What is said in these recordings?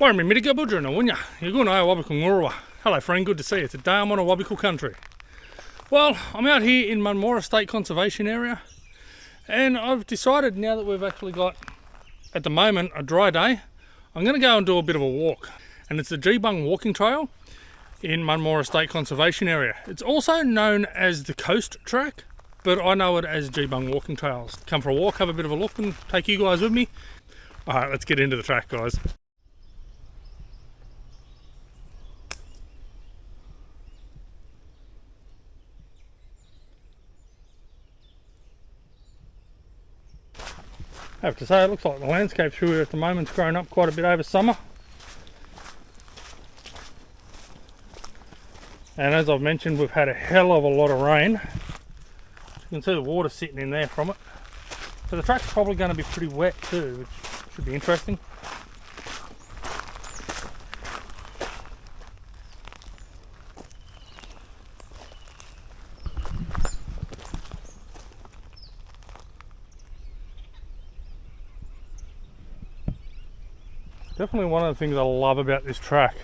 Warmi Midiga Budra no Wunya, Yaguna Awabakal Ngurrawa. Hello friend, good to see you. Today I'm on Awabakal country. Well, I'm out here in Munmorah State Conservation Area, and I've decided now that we've actually got, at the moment, a dry day, I'm going to go and do a bit of a walk. And it's the Geebung walking trail in Munmorah State Conservation Area. It's also known as the Coast Track, but I know it as Geebung walking trails. Come for a walk, have a bit of a look, and take you guys with me. Alright, let's get into the track, guys. I have to say, it looks like the landscape through here at the moment's grown up quite a bit over summer. And as I've mentioned, we've had a hell of a lot of rain. You can see the water sitting in there from it. So the track's probably going to be pretty wet too, which should be interesting. Definitely one of the things I love about this track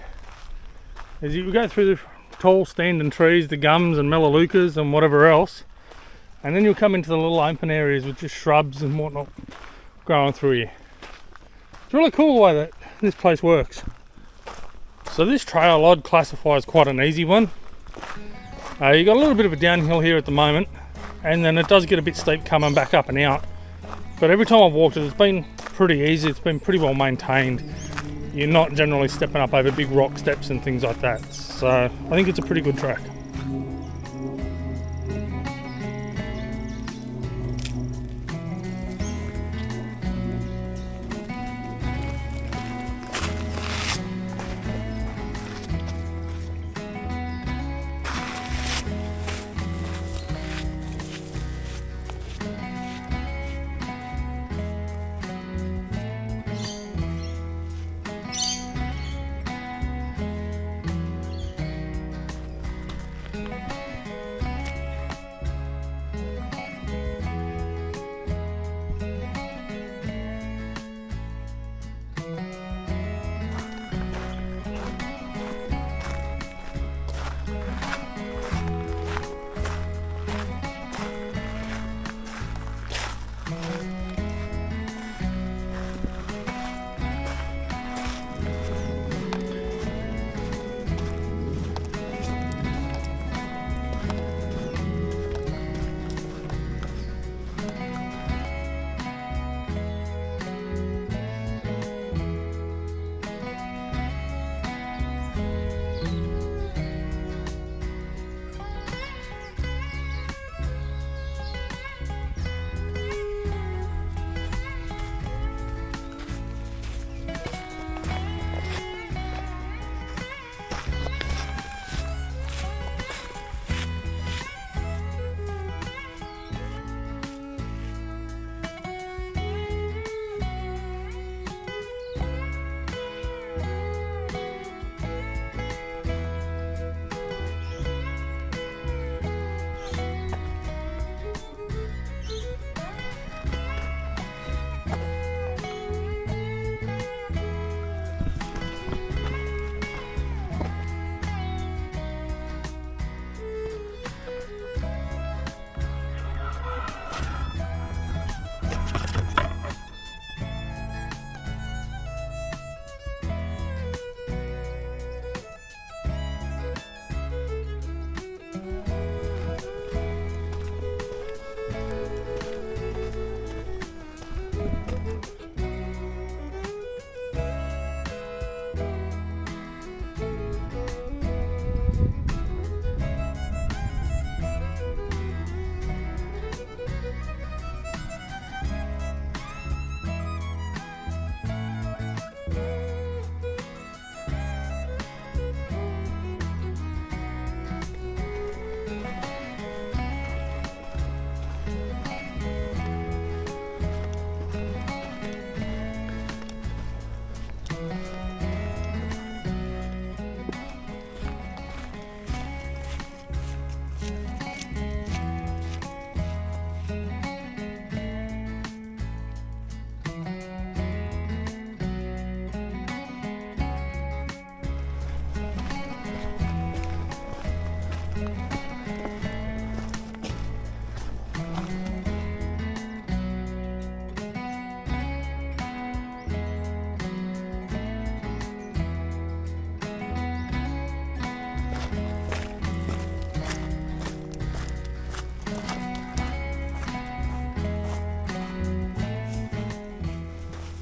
is you go through the tall standing trees, the gums and melaleucas and whatever else, and then you'll come into the little open areas with just shrubs and whatnot growing through here. It's really cool the way that this place works. So this trail I'd classify as quite an easy one. You got a little bit of a downhill here at the moment, and then it does get a bit steep coming back up and out. But every time I've walked it, it's been pretty easy, it's been pretty well maintained. You're not generally stepping up over big rock steps and things like that. So I think it's a pretty good track.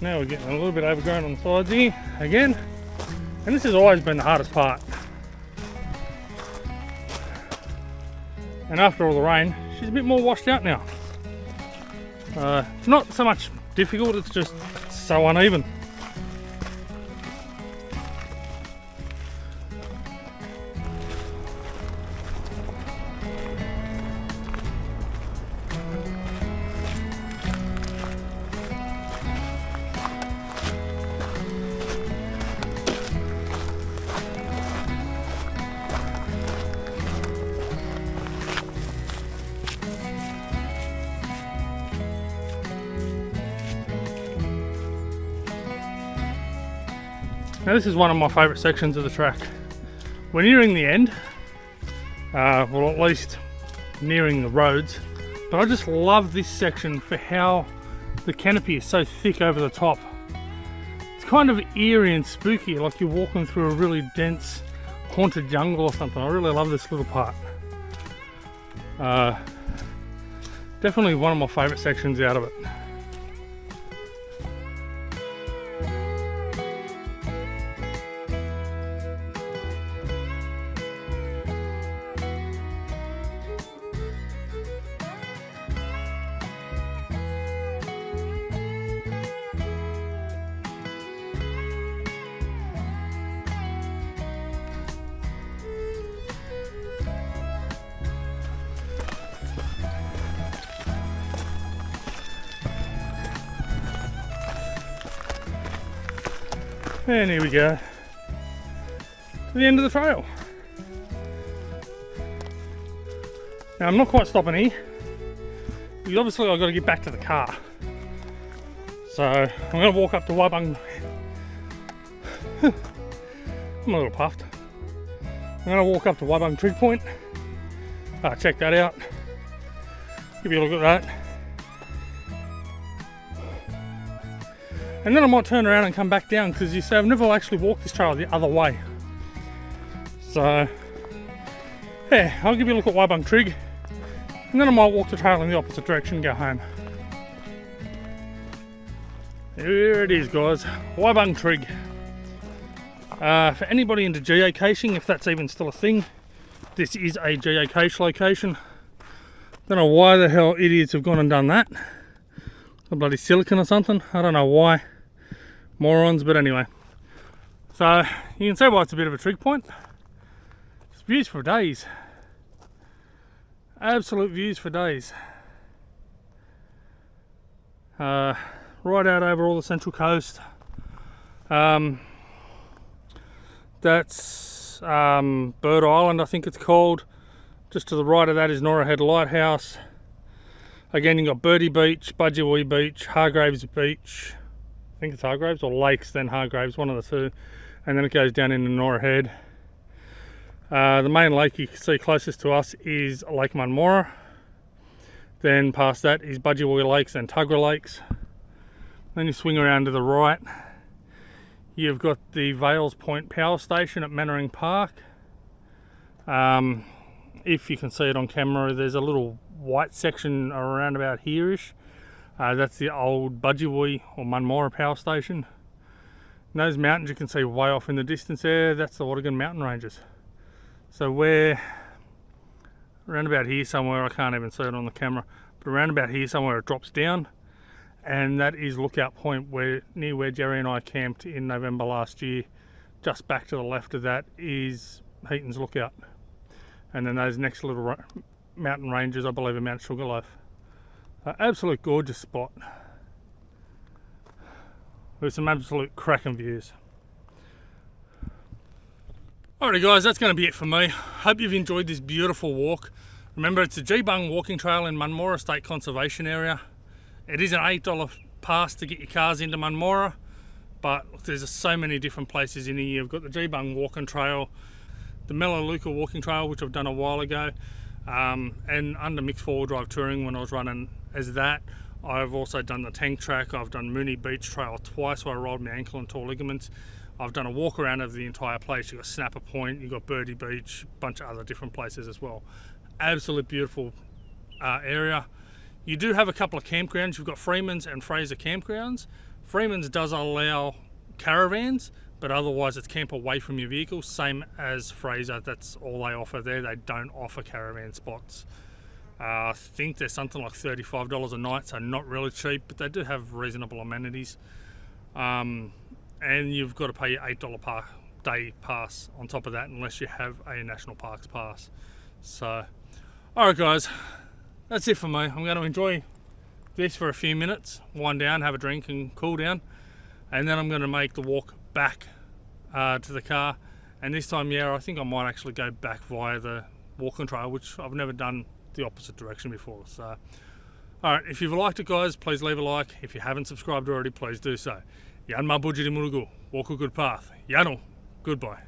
Now we're getting a little bit overgrown on the sides here again, and this has always been the hardest part. And after all the rain, she's a bit more washed out now. It's not so much difficult, it's just so uneven. Now this is one of my favourite sections of the track. We're nearing the end, well at least nearing the roads, but I just love this section for how the canopy is so thick over the top. It's kind of eerie and spooky, like you're walking through a really dense haunted jungle or something. I really love this little part. Definitely one of my favourite sections out of it. And here we go to the end of the trail. Now I'm not quite stopping here because obviously I've got to get back to the car. So I'm going to walk up to Wybung. I'm a little puffed. I'm going to walk up to Wybung Trig Point. Check that out. Give you a look at that. And then I might turn around and come back down, because you see I've never actually walked this trail the other way. So yeah, I'll give you a look at Wybung Trig, and then I might walk the trail in the opposite direction and go home. Here it is, guys, Wybung Trig. For anybody into geocaching, if that's even still a thing, this is a geocache location. Don't know why the hell idiots have gone and done that. A bloody silicon or something, I don't know why. Morons, but anyway. So you can see why it's a bit of a trig point. It's views for days. Absolute views for days. Right out over all the Central Coast. That's Bird Island, I think it's called. Just to the right of that is Ngurrawa Head Lighthouse. Again, you've got Birdie Beach, Budgie Beach, Hargraves Beach. I think it's Hargraves or Lakes, then Hargraves, one of the two. And then it goes down into Ngurrawa Head. The main lake you can see closest to us is Lake Munmorah. Then past that is Budgie Lakes and Tuggerah Lakes. Then you swing around to the right. You've got the Vales Point Power Station at Mannering Park. If you can see it on camera, there's a little white section around about here-ish. That's the old Budgie or Munmorah Power Station. And those mountains you can see way off in the distance there, that's the Awabakal mountain ranges. So we're around about here somewhere, I can't even see it on the camera, but around about here somewhere it drops down, and that is Lookout Point, near where Jerry and I camped in November last year. Just back to the left of that is Heaton's Lookout. And then those next little mountain ranges, I believe, are Mount Sugarloaf. Absolute gorgeous spot. With some absolute cracking views. Alrighty guys, that's going to be it for me. Hope you've enjoyed this beautiful walk. Remember, it's a Geebung walking trail in Munmorah State Conservation Area. It is an $8 pass to get your cars into Munmorah, but there's so many different places in here. You've got the Geebung walking trail, the Melaleuca walking trail, which I've done a while ago, and under mixed four-wheel drive touring when I was running as that. I've also done the tank track. I've done Mooney Beach Trail twice where I rolled my ankle and tore ligaments. I've done a walk around of the entire place. You've got Snapper Point, you've got Birdie Beach, a bunch of other different places as well. Absolute beautiful area. You do have a couple of campgrounds. You've got Freeman's and Fraser campgrounds. Freeman's does allow caravans, but otherwise it's camp away from your vehicle, same as Fraser. That's all they offer there. They don't offer caravan spots. I think they're something like $35 a night, so not really cheap, but they do have reasonable amenities. And you've got to pay your $8 per day pass on top of that, unless you have a National Parks pass. So, alright guys, that's it for me. I'm going to enjoy this for a few minutes, wind down, have a drink and cool down, and then I'm going to make the walk back to the car. And this time, I think I might actually go back via the walking trail, which I've never done the opposite direction before. So, alright, if you've liked it guys, please leave a like. If you haven't subscribed already, please do so. Yan ma bujiri murugu, walk a good path. Yano, goodbye.